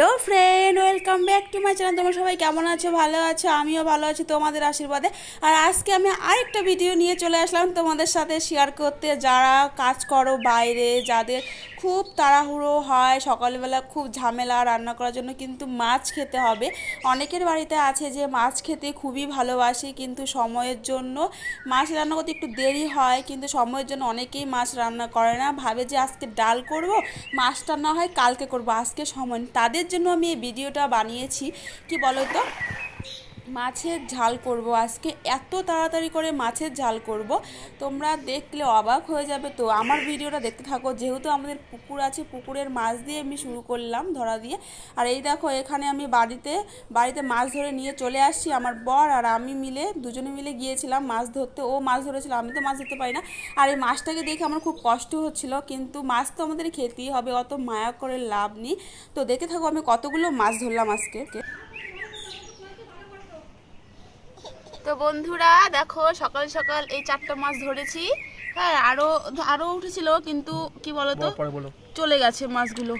Hello friend, welcome back to my channel. তোমরা সবাই কেমন আছো? ভালো আছো? আমিও ভালো আছি তোমাদের আশীর্বাদে। আর আজকে আমি আরেকটা ভিডিও নিয়ে চলে আসলাম তোমাদের সাথে শেয়ার করতে। যারা কাজ করো বাইরে, যাদের খুব তাড়াহুড়ো হয়, সকালবেলা খুব ঝামেলা রান্না করার জন্য, কিন্তু মাছ খেতে হবে। অনেকের বাড়িতে আছে যে মাছ খেতে খুবই ভালোবাসে, কিন্তু সময়ের জন্য মাছ রান্না করতে একটু দেরি হয়, কিন্তু সময়ের জন্য অনেকেই মাছ রান্না করে না, ভাবে যে আজকে ডাল করব, মাছটা না হয় কালকে করব, আজকে সময় নেই। তাদের জন্য আমি এই ভিডিওটা বানিয়েছি। কি বলো তো, মাছের ঝাল করব আজকে, এত তাড়াতাড়ি করে মাছের ঝাল করব, তোমরা দেখলে অবাক হয়ে যাবে। তো আমার ভিডিওটা দেখতে থাকো। যেহেতু আমাদের পুকুর আছে, পুকুরের মাছ দিয়ে আমি শুরু করলাম ধরা দিয়ে। আর এই দেখো, এখানে আমি বাড়িতে মাছ ধরে নিয়ে চলে আসছি। আমার বর আর আমি মিলে, দুজনে মিলে গিয়েছিলাম মাছ ধরতে। ও মাছ ধরেছিল, আমি তো মাছ ধরতে পারি না। আর এই মাছটাকে দেখে আমার খুব কষ্ট হচ্ছিল, কিন্তু মাছ তো আমাদের খেতেই হবে, অত মায়া করে লাভ নেই। তো দেখে থাকো আমি কতগুলো মাছ ধরলাম আজকে। তো বন্ধুরা দেখো, সকাল সকাল এই 4টা মাছ ধরেছি। হ্যাঁ, আরো আরো উঠেছিল, কিন্তু কি বলতো, চলে গেছে মাছগুলো।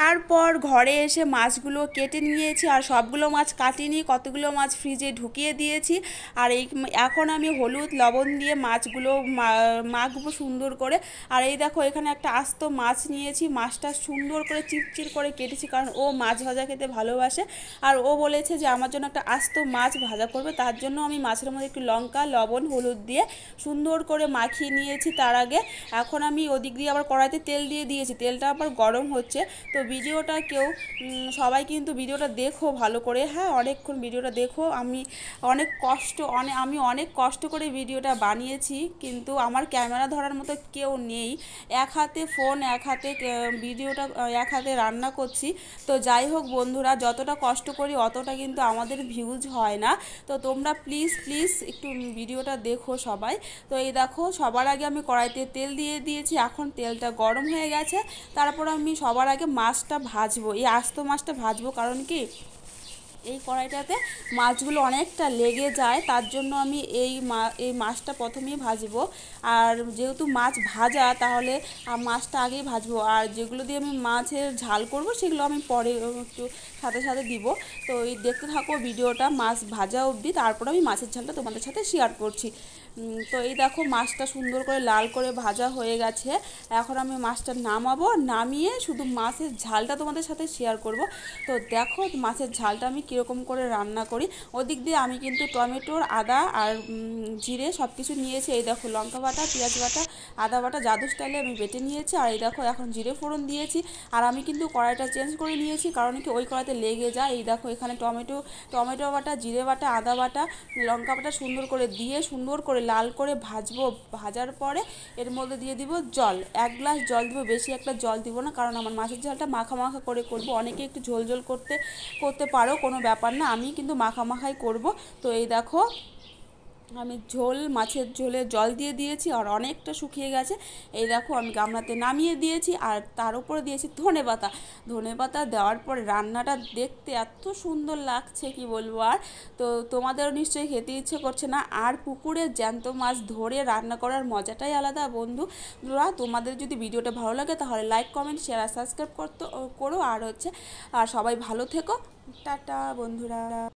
তারপর ঘরে এসে মাছগুলো কেটে নিয়েছি, আর সবগুলো মাছ কাটিনি, কতগুলো মাছ ফ্রিজে ঢুকিয়ে দিয়েছি। আর এখন আমি হলুদ লবণ দিয়ে মাছগুলো মাখবো সুন্দর করে। আর এই দেখো, এখানে একটা আস্ত মাছ নিয়েছি, মাছটা সুন্দর করে চিরচির করে কেটেছি, কারণ ও মাছ ভাজা খেতে ভালোবাসে। আর ও বলেছে যে আমার জন্য একটা আস্ত মাছ ভাজা করবে, তার জন্য আমি মাছের মধ্যে একটু লঙ্কা লবণ হলুদ দিয়ে সুন্দর করে মাখিয়ে নিয়েছি। তার আগে এখন আমি ওদিক দিয়ে আবার কড়াইতে তেল দিয়ে দিয়েছি, তেলটা আবার গরম হচ্ছে। তো ভিডিওটা সবাই কিন্তু ভিডিওটা দেখো ভালো করে, হ্যাঁ, অনেকক্ষণ ভিডিওটা দেখো। আমি অনেক কষ্ট করে ভিডিওটা বানিয়েছি, কিন্তু আমার ক্যামেরা ধরার মতো কেউ নেই। এক হাতে ফোন, এক হাতে ভিডিওটা, এক হাতে রান্না করছি। তো যাই হোক বন্ধুরা, যতটা কষ্ট করি অতটা কিন্তু আমাদের ভিউজ হয় না। তো তোমরা প্লিজ প্লিজ একটু ভিডিওটা দেখো সবাই। তো এই দেখো, সবার আগে আমি কড়াইতে তেল দিয়ে দিয়েছি, এখন তেলটা গরম হয়ে গেছে। তারপর আমি সবার আগে মাছটা ভাজবো, এই আস্ত মাছটা ভাজবো, কারণ কি এই কড়াইটাতে মাছগুলো অনেকটা লেগে যায়, তার জন্য আমি এই মাছটা প্রথমেই ভাজবো। আর যেহেতু মাছ ভাজা, তাহলে মাছটা আগেই ভাজবো, আর যেগুলো দিয়ে আমি মাছের ঝাল করব সেগুলো আমি পরে একটু সাথে সাথে দিব। তো এই দেখতে থাকো ভিডিওটা মাছ ভাজা অবধি, তারপর আমি মাছের ঝালটা তোমাদের সাথে শেয়ার করছি। তো এই দেখো, মাছটা সুন্দর করে লাল করে ভাজা হয়ে গেছে। এখন আমি মাছটা নামাবো, নামিয়ে শুধু মাছের ঝালটা তোমাদের সাথে শেয়ার করব। তো দেখো মাছের ঝালটা আমি কীরকম করে রান্না করি। ওদিক দিয়ে আমি কিন্তু টমেটোর, আদা আর জিরে সব কিছু নিয়েছি। এই দেখো, লঙ্কা বাটা, পেঁয়াজ বাটা, আদা বাটা জাদু স্টাইলে আমি বেটে নিয়েছি। আর এই দেখো, এখন জিরে ফোড়ন দিয়েছি। আর আমি কিন্তু কড়াইটা চেঞ্জ করে নিয়েছি, কারণ কি ওই কড়াইতে লেগে যায়। এই দেখো, এখানে টমেটো বাটা, জিরে বাটা, আদা বাটা, লঙ্কা বাটা সুন্দর করে দিয়ে সুন্দর করে লাল করে ভাজবো। ভাজার পরে এর মধ্যে দিয়ে দিব জল, 1 গ্লাস জল দিব, বেশি একটা জল দিব না, কারণ আমার মাছের ঝালটা মাখা মাখা করে করব। অনেকে একটু ঝোল ঝোল করতে পারো, কোনো ব্যাপার না, আমি কিন্তু মাখা মাখাই করব। তো এই দেখো, আমি মাছের ঝোলে জল দিয়ে দিয়েছি, আর অনেকটা শুকিয়ে গেছে। এই দেখো, আমি গামলাতে নামিয়ে দিয়েছি, আর তার উপরে দিয়েছি ধনেপাতা দেওয়ার পরে রান্নাটা দেখতে এত সুন্দর লাগছে, কি বলবো আর। তো তোমাদেরও নিশ্চয়ই খেতে ইচ্ছে করছে না? আর পুকুরে জ্যান্ত মাছ ধরে রান্না করার মজাটাই আলাদা বন্ধুরা। তোমাদের যদি ভিডিওটা ভালো লাগে, তাহলে লাইক কমেন্ট শেয়ার আর সাবস্ক্রাইব করো। আর সবাই ভালো থেকো। টাটা বন্ধুরা।